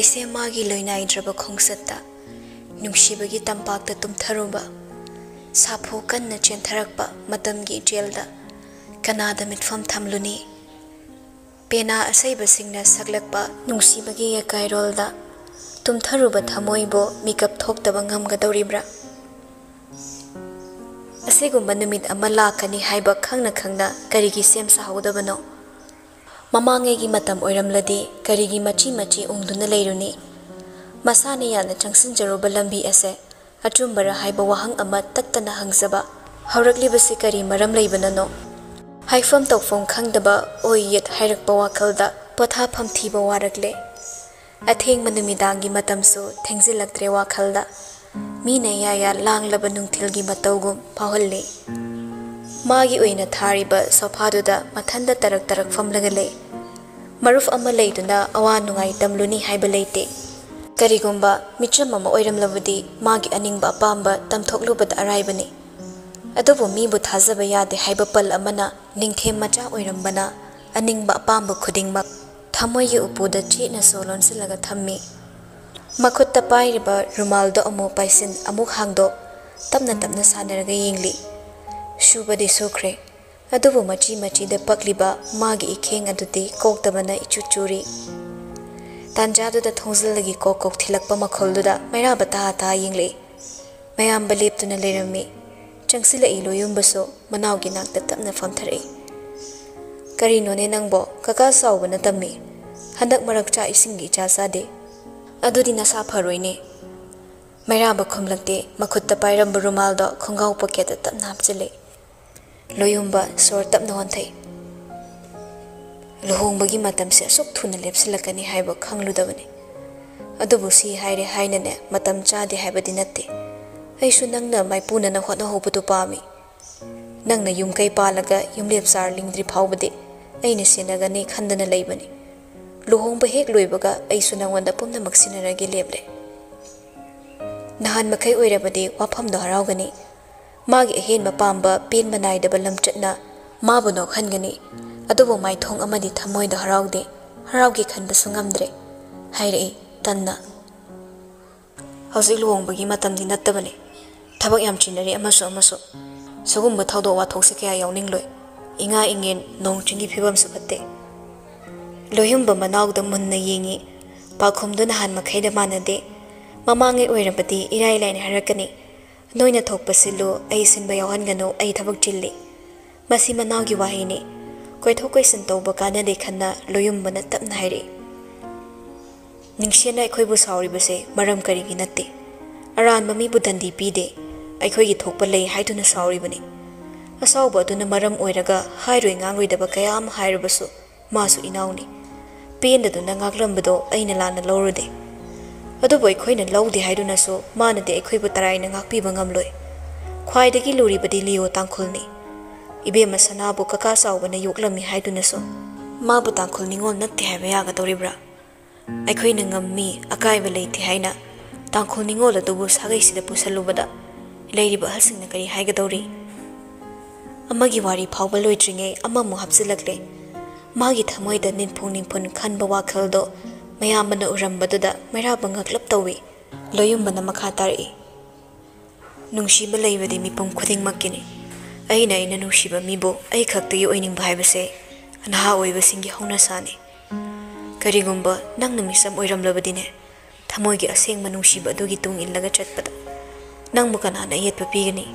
ꯂꯩꯁꯦ ꯃꯥꯒꯤ ꯂꯣꯏꯅꯥꯏꯗ꯭ꯔꯕ ꯈꯣꯡꯆꯠꯇ ꯅꯨꯡꯁꯤꯕꯒꯤ ꯇꯝꯄꯥꯛꯇ ꯇꯨꯝꯊꯔꯨꯕ ꯁꯥꯐꯨ ꯀꯟꯅ ꯆꯦꯟꯊꯔꯛꯄ ꯃꯇꯝꯒꯤ ꯏꯆꯦꯜꯗ ꯀꯅꯥꯗ ꯃꯤꯠꯐꯝ ꯊꯝꯂꯨꯅꯤ ꯄꯦꯅꯥ ꯑꯁꯩꯕꯁꯤꯡꯅ ꯁꯛꯂꯛꯄ ꯅꯨꯡꯁꯤꯕꯒꯤ ꯌꯥꯀꯥꯏꯔꯣꯜꯗ ꯇꯨꯝꯊꯔꯨꯕ ꯊꯃꯣꯏꯕꯨ ꯃꯤꯀꯞ ꯊꯣꯛꯇꯕ ꯉꯝꯒꯗꯧꯔꯤꯕ꯭ꯔꯥ ꯑꯁꯤꯒꯨꯝꯕ ꯅꯨꯃꯤꯠ ꯑꯃ ꯂꯥꯛꯀꯅꯤ ꯍꯥꯏꯕ ꯈꯪꯅ ꯈꯪꯅ ꯀꯔꯤꯒꯤ ꯁꯦꯝ ꯁꯥꯍꯧꯗꯕꯅꯣ ꯃꯃꯥꯡꯉꯩꯒꯤ ꯃꯇꯝ ꯑꯣꯏꯔꯝꯂꯗꯤ ꯀꯔꯤꯒꯤ ꯃꯆꯤ ꯃꯆꯤ ꯎꯡꯗꯨꯅ ꯂꯩꯔꯨꯅꯤ ꯃꯁꯥꯅ ꯌꯥꯝꯅ ꯆꯪꯁꯤꯟꯖꯔꯨꯕ ꯂꯝꯕꯤ ꯑꯁꯦ ꯑꯆꯨꯝꯕꯔ ꯍꯥꯏꯕ ꯋꯥꯍꯪ ꯑꯃ ꯇꯠꯇꯅ ꯍꯪꯖꯕ ꯍꯧꯔꯛꯂꯤꯕꯁꯤ ꯀꯔꯤ ꯃꯔꯝ ꯂꯩꯕꯅꯅꯣ ꯍꯥꯏꯐꯝ ꯇꯧꯐꯝ ꯈꯪꯗꯕ ꯑꯣꯏ ꯌꯦꯠ ꯍꯥꯏꯔꯛꯄ ꯋꯥꯈꯜꯗ ꯄꯣꯊꯥꯐꯝ ꯊꯤꯕ ꯋꯥꯔꯛꯂꯦ ꯑꯊꯦꯡꯕ ꯅꯨꯃꯤꯗꯥꯡꯒꯤ ꯃꯇꯝꯁꯨ ꯊꯦꯡꯖꯤꯜꯂꯛꯇ꯭ꯔꯦ ꯋꯥꯈꯜꯗ ꯃꯤꯅ ꯌꯥꯌꯥ ꯂꯥꯡꯂꯕ ꯅꯨꯡꯊꯤꯜꯒꯤ ꯃꯇꯧꯒꯨꯝ ꯐꯥꯎꯍꯜꯂꯤ ꯃꯥꯒꯤ ꯑꯣꯏꯅ ꯊꯥꯔꯤꯕ ꯁꯣꯐꯥꯗꯨꯗ ꯃꯊꯟꯗ ꯇꯔꯛ ꯇꯔꯛ ꯐꯝꯂꯒ ꯂꯩ ꯃꯔꯨꯞ ꯑꯃ ꯂꯩꯗꯨꯅ ꯑꯋꯥ ꯅꯨꯡꯉꯥꯏ ꯇꯝꯂꯨꯅꯤ ꯍꯥꯏꯕ ꯂꯩꯇꯦ ꯀꯔꯤꯒꯨꯝꯕ ꯃꯤꯆꯝ ꯑꯃ ꯑꯣꯏꯔꯝꯂꯕꯗꯤ ꯃꯥꯒꯤ ꯑꯅꯤꯡꯕ ꯑꯄꯥꯝꯕ ꯇꯝꯊꯣꯛꯂꯨꯕꯗ ꯑꯔꯥꯏꯕꯅꯤ ꯑꯗꯨꯕꯨ ꯃꯤꯕꯨ ꯊꯥꯖꯕ ꯌꯥꯗꯦ ꯍꯥꯏꯕ ꯄꯜ ꯑꯃꯅ ꯅꯤꯡꯊꯦꯝ ꯃꯆꯥ ꯑꯣꯏꯔꯝꯕꯅ ꯑꯅꯤꯡꯕ ꯑꯄꯥꯝꯕ ꯈꯨꯗꯤꯡꯃꯛ ꯊꯃꯣꯏꯒꯤ ꯎꯄꯨꯗ ꯆꯦꯠꯅꯁꯨ ꯂꯣꯟꯁꯤꯜꯂꯒ ꯊꯝꯃꯤ ꯃꯈꯨꯠꯇ ꯄꯥꯏꯔꯤꯕ ꯔꯨꯃꯥꯜꯗꯣ ꯑꯃꯨꯛ ꯄꯥꯏꯁꯤꯟ ꯑꯃꯨꯛ ꯍꯥꯡꯗꯣꯛ ꯇꯞꯅ ꯇꯞꯅ ꯁꯥꯟꯅꯔꯒ ꯌꯦꯡꯂꯤ ꯁꯨꯕꯗꯤ ꯁꯨꯈ꯭ꯔꯦ ꯑꯗꯨꯕꯨ ꯃꯆꯤ ꯃꯆꯤꯗ ꯄꯛꯂꯤꯕ ꯃꯥꯒꯤ ꯏꯈꯦꯡ ꯑꯗꯨꯗꯤ ꯀꯣꯛꯇꯕꯅ ꯏꯆꯨ ꯆꯨꯔꯤ ꯇꯥꯟꯖꯥꯗꯨꯗ ꯊꯣꯡꯖꯤꯜꯂꯒꯤ ꯀꯣꯛ ꯀꯣꯛ ꯊꯤꯜꯂꯛꯄ ꯃꯈꯣꯜꯗꯨꯗ ꯃꯩꯔꯥꯕ ꯇꯥ ꯇꯥ ꯌꯦꯡꯂꯛꯏ ꯃꯌꯥꯝꯕ ꯂꯦꯞꯇꯨꯅ ꯂꯩꯔꯝꯃꯤ ꯆꯪꯁꯤꯜꯂꯛꯏ ꯂꯣꯌꯨꯝꯕꯁꯨ ꯃꯅꯥꯎꯒꯤ ꯅꯥꯛꯇ ꯇꯞꯅ ꯐꯝꯊꯔꯛꯏ ꯀꯔꯤꯅꯣꯅꯦ ꯅꯪꯕꯣ ꯀꯀꯥ ꯆꯥꯎꯕꯅ ꯇꯝꯃꯤ ꯍꯟꯗꯛ ꯃꯔꯛ ꯆꯥꯛ ꯏꯁꯤꯡꯒꯤ ꯏꯆꯥ ꯆꯥꯗꯦ ꯑꯗꯨꯗꯤ ꯅꯁꯥ ꯐꯔꯣꯏꯅꯦ ꯃꯩꯔꯥꯕ ꯈꯨꯝꯂꯛꯇꯦ ꯃꯈꯨꯠꯇ ꯄꯥꯏꯔꯝꯕ ꯔꯨꯃꯥꯜꯗꯣ ꯈꯣꯡꯒꯥꯎ ꯄꯣꯀꯦꯠꯇ ꯇꯞꯅ ꯍꯥꯞꯆꯤꯜꯂꯤ ꯂꯣꯌꯨꯝꯕ ꯁꯣꯔ ꯇꯞꯅ ꯍꯣꯟꯊꯩ ꯂꯨꯍꯣꯡꯕꯒꯤ ꯃꯇꯝꯁꯦ ꯑꯁꯨꯛ ꯊꯨꯅ ꯂꯦꯞꯁꯤꯜꯂꯛꯀꯅꯤ ꯍꯥꯏꯕ ꯈꯪꯂꯨꯗꯕꯅꯤ ꯑꯗꯨꯕꯨ ꯁꯤ ꯍꯥꯏꯔꯦ ꯍꯥꯏꯅꯅꯦ ꯃꯇꯝ ꯆꯥꯗꯦ ꯍꯥꯏꯕꯗꯤ ꯅꯠꯇꯦ ꯑꯩꯁꯨ ꯅꯪꯅ ꯃꯥꯏꯄꯨꯅꯅ ꯍꯣꯠꯅꯍꯧꯕꯗꯨ ꯄꯥꯝꯃꯤ ꯅꯪꯅ ꯌꯨꯝꯀꯩ ꯄꯥꯜꯂꯒ ꯌꯨꯝꯂꯦꯞ ꯆꯥꯔ ꯂꯤꯡꯗ꯭ꯔꯤ ꯐꯥꯎꯕꯗꯤ ꯑꯩꯅ ꯁꯦꯟꯅꯒꯅꯤ ꯈꯟꯗꯅ ꯂꯩꯕꯅꯤ ꯂꯨꯍꯣꯡꯕ ꯍꯦꯛ ꯂꯣꯏꯕꯒ ꯑꯩꯁꯨ ꯅꯪꯉꯣꯟꯗ ꯄꯨꯝꯅꯃꯛ ꯁꯤꯟꯅꯔꯒꯦ ꯂꯦꯞꯂꯦ ꯅꯍꯥꯟ ꯃꯈꯩ ꯑꯣꯏꯔꯕꯗꯤ ꯋꯥꯐꯝꯗꯣ ꯍꯔꯥꯎꯒꯅꯤ ꯃꯥꯒꯤ ꯑꯍꯦꯟꯕ ꯄꯥꯝꯕ ꯄꯦꯟꯕ ꯅꯥꯏꯗꯕ ꯂꯝꯆꯠꯅ ꯃꯥꯕꯨ ꯅꯣꯛꯍꯟꯒꯅꯤ ꯑꯗꯨꯕꯨ ꯃꯥꯏꯊꯣꯡ ꯑꯃꯗꯤ ꯊꯃꯣꯏꯗ ꯍꯔꯥꯎꯗꯦ ꯍꯔꯥꯎꯒꯦ ꯈꯟꯕꯁꯨ ꯉꯝꯗ꯭ꯔꯦ ꯍꯥꯏꯔꯛꯏ ꯇꯟꯅ ꯍꯧꯖꯤꯛ ꯂꯨꯍꯣꯡꯕꯒꯤ ꯃꯇꯝꯗꯤ ꯅꯠꯇꯕꯅꯤ ꯊꯕꯛ ꯌꯥꯝ ꯆꯤꯟꯅꯔꯤ ꯑꯃꯁꯨ ꯁꯤꯒꯨꯝꯕ ꯊꯧꯗꯣꯛ ꯋꯥꯊꯣꯛꯁꯦ ꯀꯌꯥ ꯌꯥꯎꯅꯤꯡꯂꯣꯏ ꯏꯉꯥ ꯏꯉꯦꯟ ꯅꯣꯡ ꯆꯤꯡꯒꯤ ꯐꯤꯕꯝꯁꯨ ꯐꯠꯇꯦ ꯂꯣꯌꯨꯝꯕ ꯃꯅꯥꯎꯗ ꯃꯨꯟꯅ ꯌꯦꯡꯉꯤ ꯄꯥꯎꯈꯨꯝꯗꯨ ꯅꯍꯥꯟ ꯃꯈꯩꯗ ꯃꯥꯟꯅꯗꯦ ꯃꯃꯥꯡꯉꯩ ꯑꯣꯏꯔꯕꯗꯤ ꯏꯔꯥꯏ ꯂꯥꯏꯅ ꯍꯥꯏꯔꯛꯀꯅꯤ ꯅꯣꯏꯅ ꯊꯣꯛꯄ ꯁꯤꯜꯂꯨ ꯑꯩ ꯁꯤꯟꯕ ꯌꯥꯎꯍꯟꯒꯅꯨ ꯑꯩ ꯊꯕꯛ ꯆꯤꯜꯂꯤ ꯃꯁꯤ ꯃꯅꯥꯎꯒꯤ ꯋꯥꯍꯩꯅꯤ ꯀꯣꯏꯊꯣꯛ ꯀꯣꯏꯁꯤꯟ ꯇꯧꯕ ꯀꯥꯟꯅꯗꯦ ꯈꯟꯅ ꯂꯣꯌꯨꯝꯕꯅ ꯇꯞꯅ ꯍꯥꯏꯔꯛꯏ ꯅꯤꯡꯁꯦꯟꯅ ꯑꯩꯈꯣꯏꯕꯨ ꯁꯥꯎꯔꯤꯕꯁꯦ ꯃꯔꯝ ꯀꯔꯤꯒꯤ ꯅꯠꯇꯦ ꯑꯔꯥꯟꯕ ꯃꯤꯕꯨ ꯗꯟꯗꯤ ꯄꯤꯗꯦ ꯑꯩꯈꯣꯏꯒꯤ ꯊꯣꯛꯄ ꯂꯩ ꯍꯥꯏꯗꯨꯅ ꯁꯥꯎꯔꯤꯕꯅꯤ ꯑꯁꯥꯎꯕ ꯑꯗꯨꯅ ꯃꯔꯝ ꯑꯣꯏꯔꯒ ꯍꯥꯏꯔꯣꯏ ꯉꯥꯡꯂꯣꯏꯗꯕ ꯀꯌా ꯑꯃ ꯍꯥꯏꯔꯕꯁꯨ ꯃꯥꯁꯨ ꯏꯅꯥꯎꯅꯤ ꯄꯦꯟꯗꯗꯨꯅ ꯉꯥꯛꯂꯝꯕꯗꯣ ꯑꯩꯅ ꯂꯥꯟꯅ ꯂꯧꯔꯨꯗꯦ ꯑꯗꯨꯕꯨ ꯑꯩꯈꯣꯏꯅ ꯂꯧꯗꯦ ꯍꯥꯏꯗꯨꯅꯁꯨ ꯃꯥꯅꯗꯤ ꯑꯩꯈꯣꯏꯕꯨ ꯇꯔꯥꯏꯅ ꯉꯥꯛꯄꯤꯕ ꯉꯝꯂꯣꯏ ꯈ꯭ꯋꯥꯏꯗꯒꯤ ꯂꯨꯔꯤꯕꯗꯤ ꯂꯤꯌꯣ ꯇꯥꯡꯈꯨꯜꯅꯤ ꯏꯕꯦꯝꯃ ꯁꯅꯥꯕꯨ ꯀꯀꯥ ꯆꯥꯎꯕꯅ ꯌꯣꯛꯂꯝꯃꯤ ꯍꯥꯏꯗꯨꯅꯁꯨ ꯃꯥꯕꯨ ꯇꯥꯡꯈꯨꯜ ꯅꯤꯉꯣꯜ ꯅꯠꯇꯦ ꯍꯥꯏꯕ ꯌꯥꯒꯗꯧꯔꯤꯕ꯭ꯔꯥ ꯑꯩꯈꯣꯏꯅ ꯉꯝꯃꯤ ꯑꯀꯥꯏꯕ ꯂꯩꯇꯦ ꯍꯥꯏꯅ ꯇꯥꯡꯈꯨꯜ ꯅꯤꯉꯣꯜ ꯑꯗꯨꯕꯨ ꯁꯥꯒꯩꯁꯤꯗ ꯄꯨꯁꯜꯂꯨꯕꯗ ꯂꯩꯔꯤꯕ ꯑꯍꯜꯁꯤꯡꯅ ꯀꯔꯤ ꯍꯥꯏꯒꯗꯧꯔꯤ ꯑꯃꯒꯤ ꯋꯥꯔꯤ ꯐꯥꯎꯕ ꯂꯣꯏꯗ꯭ꯔꯤꯉꯩ ꯑꯃꯃꯨꯛ ꯍꯥꯞꯆꯤꯜꯂꯛꯂꯦ ꯃꯥꯒꯤ ꯊꯃꯣꯏꯗ ꯅꯤꯡꯐꯨꯡ ꯈꯟꯕ ꯋꯥꯈꯜꯗꯣ ꯃꯌꯥꯝꯕꯅ ꯎꯔꯝꯕꯗꯨꯗ ꯃꯩꯔꯥꯕ ꯉꯛꯂꯞ ꯇꯧꯏ ꯂꯣꯌꯨꯝꯕꯅ ꯃꯈꯥ ꯇꯥꯔꯛꯏ ꯅꯨꯡꯁꯤꯕ ꯂꯩꯕꯗꯤ ꯃꯤꯄꯨꯝ ꯈꯨꯗꯤꯡꯃꯛꯀꯤꯅꯤ ꯑꯩꯅ ꯅꯨꯡꯁꯤꯕ ꯃꯤꯕꯨ ꯑꯩ ꯈꯛꯇꯒꯤ ꯑꯣꯏꯅꯤꯡꯕ ꯍꯥꯏꯕꯁꯦ ꯅꯍꯥ ꯑꯣꯏꯕꯁꯤꯡꯒꯤ ꯍꯧꯅꯁꯥꯅꯤ ꯀꯔꯤꯒꯨꯝꯕ ꯅꯪꯅ ꯃꯤꯆꯝ ꯑꯣꯏꯔꯝꯂꯕꯗꯤꯅꯦ ꯊꯃꯣꯏꯒꯤ ꯑꯁꯦꯡꯕ ꯅꯨꯡꯁꯤꯕ ꯑꯗꯨꯒꯤ ꯇꯨꯡ ꯏꯜꯂꯒ ꯆꯠꯄꯗ ꯅꯪꯕꯨ ꯀꯅꯥꯅ ꯌꯦꯠꯄ ꯄꯤꯒꯅꯤ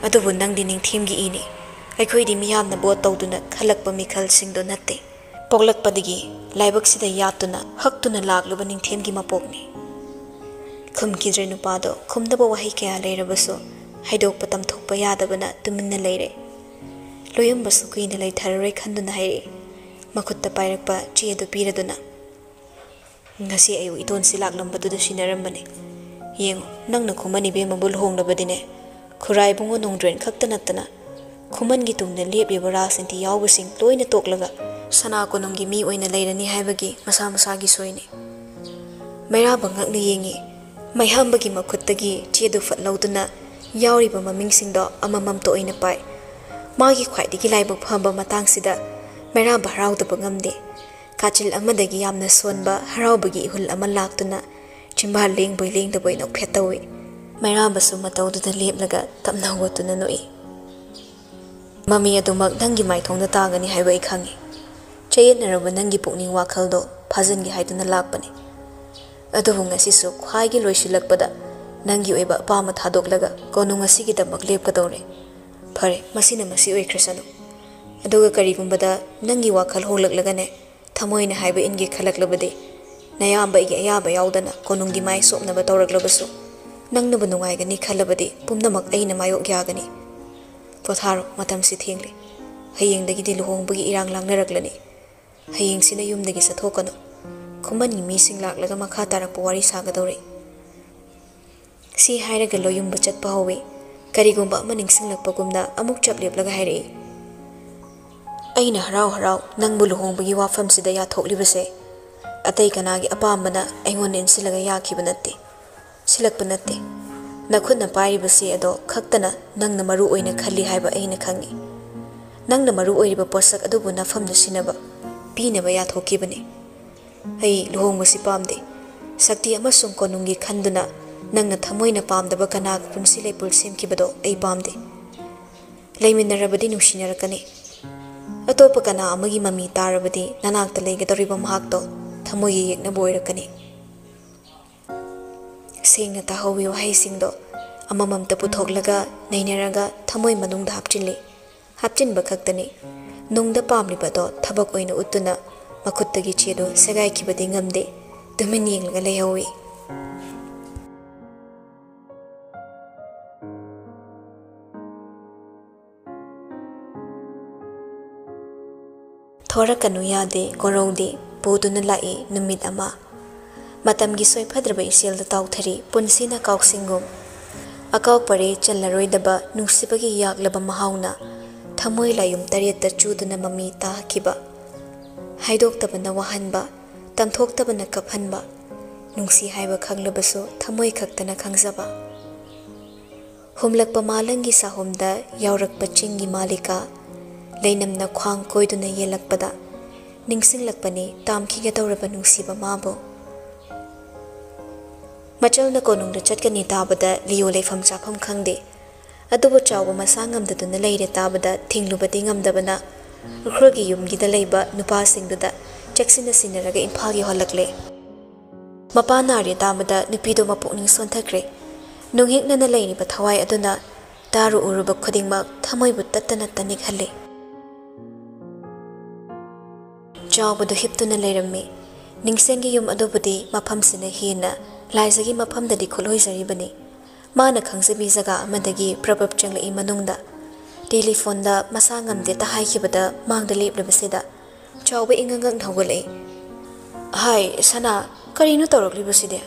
ꯑꯗꯨꯕꯨ ꯅꯪꯗꯤ ꯅꯤꯡꯊꯦꯝꯒꯤ ꯏꯅꯤ ꯑꯩꯈꯣꯏꯗꯤ ꯃꯤꯌꯥꯝꯅ ꯕꯣꯠ ꯇꯧꯗꯨꯅ ꯈꯜꯂꯛꯄ ꯃꯤꯈꯜꯁꯤꯡꯗꯣ ꯅꯠꯇꯦ ꯄꯣꯛꯂꯛꯄꯗꯒꯤ ꯂꯥꯏꯕꯛꯁꯤꯗ ꯌꯥꯠꯇꯨꯅ ꯍꯛꯇꯨꯅ ꯂꯥꯛꯂꯨꯕ ꯅꯤꯡꯊꯦꯝꯒꯤ ꯃꯄꯣꯛꯅꯤ ꯈꯨꯝꯈꯤꯗ꯭ꯔꯦ ꯅꯨꯄꯥꯗꯣ ꯈꯨꯝꯗꯕ ꯋꯥꯍꯩ ꯀꯌꯥ ꯂꯩꯔꯕꯁꯨ ꯍꯥꯏꯗꯣꯛꯄ ꯇꯝꯊꯣꯛꯄ ꯌꯥꯗꯕꯅ ꯇꯨꯃꯤꯟꯅ ꯂꯩꯔꯦ ꯂꯣꯌꯨꯝꯕꯁꯨ ꯀꯨꯏꯅ ꯂꯩꯊꯔꯔꯣꯏ ꯈꯟꯗꯨꯅ ꯍꯥꯏꯔꯛꯏ ꯃꯈꯨꯠꯇ ꯄꯥꯏꯔꯛꯄ ꯆꯦꯗꯨ ꯄꯤꯔꯗꯨꯅ ꯉꯁꯤ ꯑꯌꯨꯛ ꯏꯇꯣꯟꯁꯤ ꯂꯥꯛꯂꯝꯕꯗꯨꯗ ꯁꯤꯟꯅꯔꯝꯕꯅꯤ ꯌꯦꯡꯉꯨ ꯅꯪꯅ ꯈꯨꯃꯟ ꯏꯕꯦꯝꯃꯕꯨ ꯂꯨꯍꯣꯡꯂꯕꯗꯤꯅꯦ ꯈꯨꯔꯥꯏꯕꯨꯡꯉꯣ ꯅꯣꯡꯗ꯭ꯔꯦꯟ ꯈꯛꯇ ꯅꯠꯇꯅ ꯈꯨꯃꯟꯒꯤ ꯇꯨꯡꯗ ꯂꯦꯞꯂꯤꯕ ꯔꯥꯖꯅꯤꯇꯤ ꯌꯥꯎꯕꯁꯤꯡ ꯂꯣꯏꯅ ꯇꯣꯛꯂꯒ ꯁꯅꯥ ꯀꯣꯅꯨꯡꯒꯤ ꯃꯤ ꯑꯣꯏꯅ ꯂꯩꯔꯅꯤ ꯍꯥꯏꯕꯒꯤ ꯃꯁꯥ ꯃꯁꯥꯒꯤ ꯁꯣꯏꯅꯤ ꯃꯩꯔꯥꯕ ꯉꯛꯅ ꯌꯦꯡꯉꯤ ꯃꯩꯍꯥꯝꯕꯒꯤ ꯃꯈꯨꯠꯇꯒꯤ ꯆꯦꯗꯨ ꯐꯠ ꯂꯧꯗꯨꯅ ꯌꯥꯎꯔꯤꯕ ꯃꯃꯤꯡꯁꯤꯡꯗꯣ ꯑꯃꯃꯝꯇ ꯑꯣꯏꯅ ꯄꯥꯏ ꯃꯥꯒꯤ ꯈ꯭ꯋꯥꯏꯗꯒꯤ ꯂꯥꯏꯕꯛ ꯐꯕ ꯃꯇꯥꯡꯁꯤꯗ ꯃꯩꯔꯥꯕ ꯍꯔꯥꯎꯗꯕ ꯉꯝꯗꯦ kachil amadagi yamna sonba haraubagi ihul ama laktuna chimbal lengboy lengdaboy nok phetawi mairabasu matawduda lepnaga tapna hotuna noi mami adumak nangi maithongda tagani haiba I khangi chayetnaraba nangi pukning wakhaldo phajangi haiduna lakpani adubu ngasisu khwaigi loisilakpada nangi oiba pama thadoklaga konung asigi damak lepkadore phare masina masi oikrasanu aduga karigumbada nangi wakhal holaklagane thamoina haiba ingi khalaklabade nayamba igi ayaba yaudana konunggi mai sopnaba tawraklabasu nangnaba nungaigani khalabade pumnamak aina mayok yagani potharo matam si thengli hayengdagi luhongbagi irang langnaraklani hayengsina yumdagi sathokano khumani mising laklaga makha tarakpa wari sagadore si hairaga loyumba chatpa howe karigumba ama ningsinglakpagumna amuk chapleplaga hairei aina harau harau nangbu luhongbagi wafamsida yathoklibase atai kanagi apambana aingon insilaga yakiba natte silakpa natte nakhunna pairibase ado khaktana nangna maru oina khalli haiba aina khangi nangna maru oiriba posak adubu nafamna sinaba pinaba yathokibane ai luhongbasi pamde sakti amasung konungi khanduna nangna thamoina pamdaba kana punsi leipul semkibado ai pamde leiminarabadi nushinarakani atopa kana amagi mami tarabadi nanakta leigadoriba mahakto thamoyi yekna boirakani sengna tahowi wahaisingdo amamamta puthoklaga nainaraga thamoi manungda hapchinli hapchinba khaktani nungda pamlibado thabak oina utuna makuttagi chedo sagai kibadi ngamde tumin yenglaga leihawi thorakanu yade gorode poduna lai numit ama matamgi soifadraba iselda tawthari punsina kauksingum akauk pare challaroidaba nungsibagi yaklaba mahauna thamoi layum tariyetta chuduna mami ta kiba haidoktabana wahanba tamthoktabana kaphanba nungsi haiba khanglabasu thamoi khaktana khangjaba humlakpa malangi sahumda yaurakpa chingi malika leinamna khwang koiduna yelakpada ningsinglakpani tamkhiga tawraba nungsiba mabo machalna konungda chatkani tabada liyo leifam chafam khangde adubu chawba masangamdaduna leire tabada thinglubadi ngamdabana ukhrogi yumgida leiba nupa singduda cheksina sinaraga imphagi holakle mapana ari tabada nupido mapukning sonthakre nunghiknana leiriba thawai aduna daru uruba khudingmak thamoibu tattana tanik halle chawbadu hiptuna leirammi ningsengi yum adubudi maphamsina hina laisagi maphamdadi khulhoizaribani mana khangsabi jaga amadagi prabab changlai manungda telephone da masangamde ta haikibada mangda leplabasida chawba ingangang thawgalai hai sana karinu tawraklibaside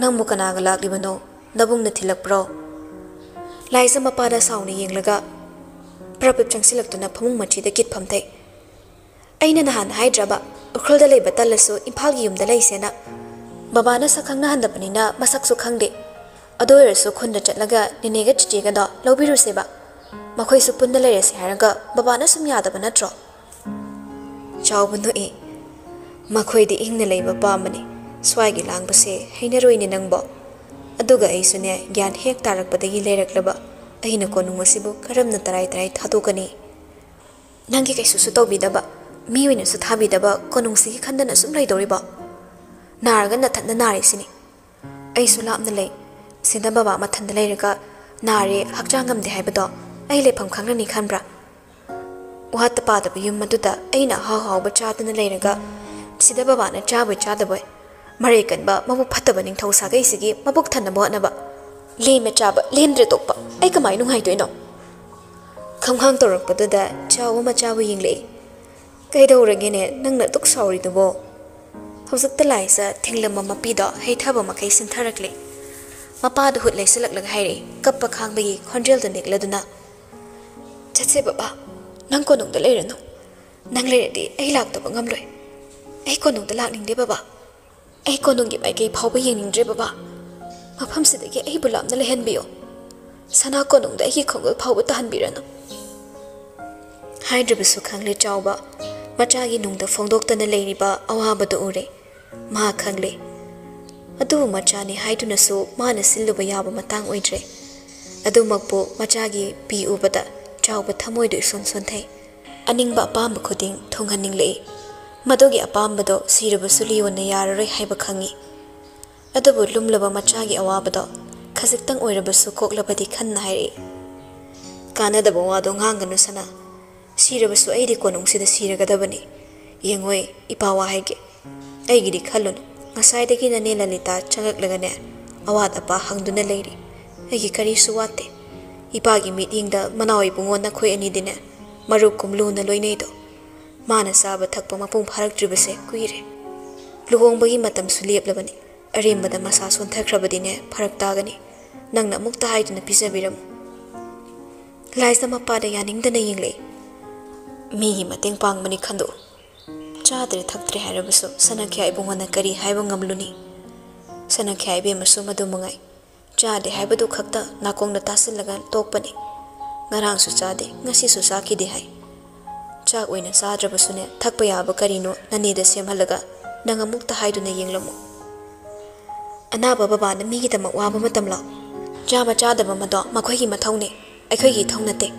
nangmu kanaga laklibano nabungna thilakpro laisa mapada sauna yenglaga prabab changsilaktuna phamung machida kit phamthai aina nahan haidraba ukhrolda leiba talasu imphagi yumda leisena babana sakhangna handapanina masaksu khangde adoirasu khunda chatlaga ninega chichega da lobiru seba makhoi su punna leirese haraga babana sum yadaba natro chawbunu e makhoi di ingna leiba pamani swagi langbase heinaroini nangbo aduga aisune gyan hek tarakpadagi leiraklaba aina konungasibu karamna tarai tarai thadokani nangi kaisu su tobidaba miwina su thabidaba konungsi khandana sum leidoriba naraga nathanna narisini aisu lapna lei sida baba mathanda leiraga nare hakjangamde haibado ai lepham khangrani khanbra uhatta padaba yum maduda aina hawba chadana leiraga sida baba na chabai chadabai mare kanba mabu phataba ning thausa gai sigi mabuk thanna bonaba leme chaba lendre tokpa ai kamai nung haidoino khamkhang torakpaduda chawa ma chawa yingle kaidoragene nangna tuk sauri dubo hawzakta laisa thinglama mapido heithaba makai sintharakle mapadu hut laisalak haire kappa khangbagi khonjel da nekladuna chatse baba nang konung da leiranu nang leiradi ai laktaba ngamloi ai konung da lakningde baba ai konung gi mai kai phawba yeningdre baba mafam sidagi ai bulamna lehenbiyo sana konung da ai khongol phawba tahanbiranu haidrabisu khangle chawba Machagi nungda phongdoktana leiriba awabado ure ma khangle adu machani haiduna su mana silluba yaba matang oidre adu makbo machagi pi ubada chawba thamoidu son son thai aningba apamba khuding thonghaning le madogi apambado siraba suliona yarare haiba khangi adabu lumlaba machagi awabado khasiktang oirabasu koklabadi khanna hairi kanadaba wado nganganu sana sirabasu aidi konungsida siragadabani yengoi ipawa haige aigidi khallun ngasaidagi nane lalita changaklagane awad apa hangduna leiri aigi karisu wate ipagi meetingda manawai bungona khoi ani dine maru kumluna loineido mana saba thakpa mapung pharaktribase kuire luhongbagi matam suleplabani arembada masa sonthakrabadine pharak tagani nangna mukta haiduna pisabiram laisa mapada yaningdana yingle migi mateng pangmani khando chadre thaktre harabasu sanakhya ibungona kari haiba ngamluni sanakhya ibe masu madumungai chade haibadu khakta nakongna tasilaga tokpani ngarang su chade ngasi su saki de hai chak oina sadrabasune thakpa yaba karino naneda semhalaga nangamukta haiduna yenglamu anaba baba na migi tamak waba matamla chaba chadaba mado makhoi mathaune akhoi gi thongnate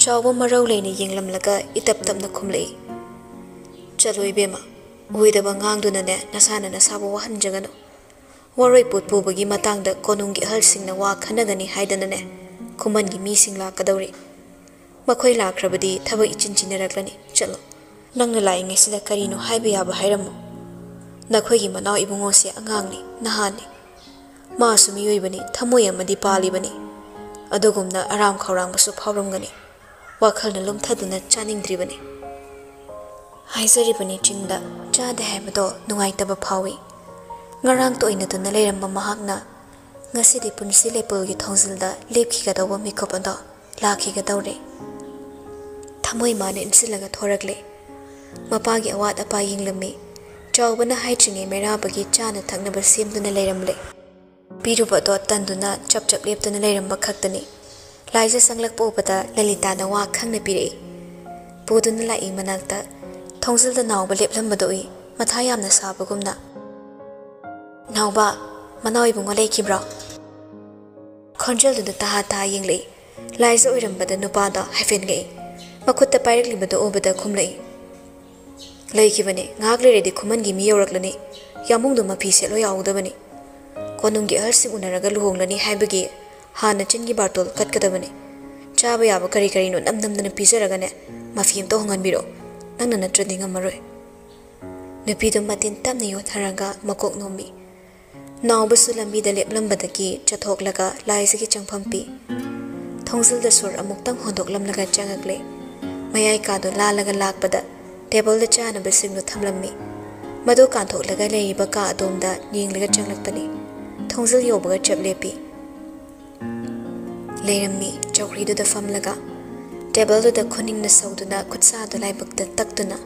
chawba marau leine yenglamlaga itap tapna khumlei chaloi bema oidaba ngangduna ne nasana nasaba wahanjagano waroi potpubagi matangda konunggi halsingna wa khanagani haidana ne kumangi mising lakadawri makhoi lakrabadi thaba ichinchinaраklani chalo nangna lai ngesida karino haiba yaba hairamu nakhoi gi manaw ibungo se angangni nahani masu miyoibani thamoy amadi palibani adogumna aram khawrang basu phawramgani wakhalna lumthaduna chaningdribani haizaribani chinda chade haibado nungaitaba phawi ngarang to ina tuna leiramba mahakna ngasidi punsi lepolgi thongzilda lepkhigadawa mikop ado lakhigadawre thamoi mane insilaga thorakle mapagi awat apa yinglami chawbana haitringe merabagi chana thaknaba semduna leiramle piruba do tanduna chap chap leptuna leiramba khaktani laisa sanglakpo ubada lalita na wa khangna pire buduna lai manakta thongzilda nawba leplambado i matha yamna sabagumna nawba manawai bungo leikibra khonjal du taha ta yingle laisa oirambada nupada haifen ge makutta paireklibado obada khumlei leikibane ngakle redi khuman gi mi yoraklani yamungdu mafi selo yaudabani konunggi harsi unaraga luhonglani haibagi hana chingi bartol katkadabani chaba yaba kari kari no namnamdana pizaragane mafiyam to honganbiro nangna natradi ngamaroi nupidu matin tamna yotharaga makok nomi nawbasu lambida leplambadagi chathoklaga laisagi changphampi thongzilda sur amuktang hondoklamlaga changakle mayai kado lalaga lakpada table da chana basingno thamlammi madu kanthoklaga leiba ka adomda yenglaga changlakpani thongzil yobaga chaplepi leirammi chawridu da famlaga table da khoning na sauduna khutsa da laibakta takduna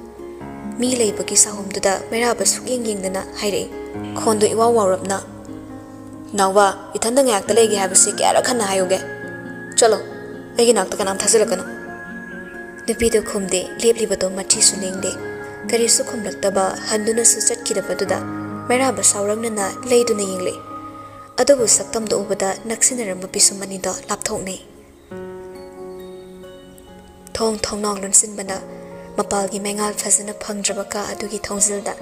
mi leibagi sahumdu da meraba sugeng yengdana haire khondu iwa warapna nawba ithanda ngak ta legi habasi kyara khanna hayoge chalo egi nakta kanam thasilakano nupido khumde leplibado machi sunengde kari su khumlaktaba handuna su chatkidabadu meraba saurangna na leiduna yengle adubu saktam do ubada naksinaramba pisumani da lapthokne thong thongnong lunsinbana mapalgi mengal phazana phangdraba ka adugi thongzilda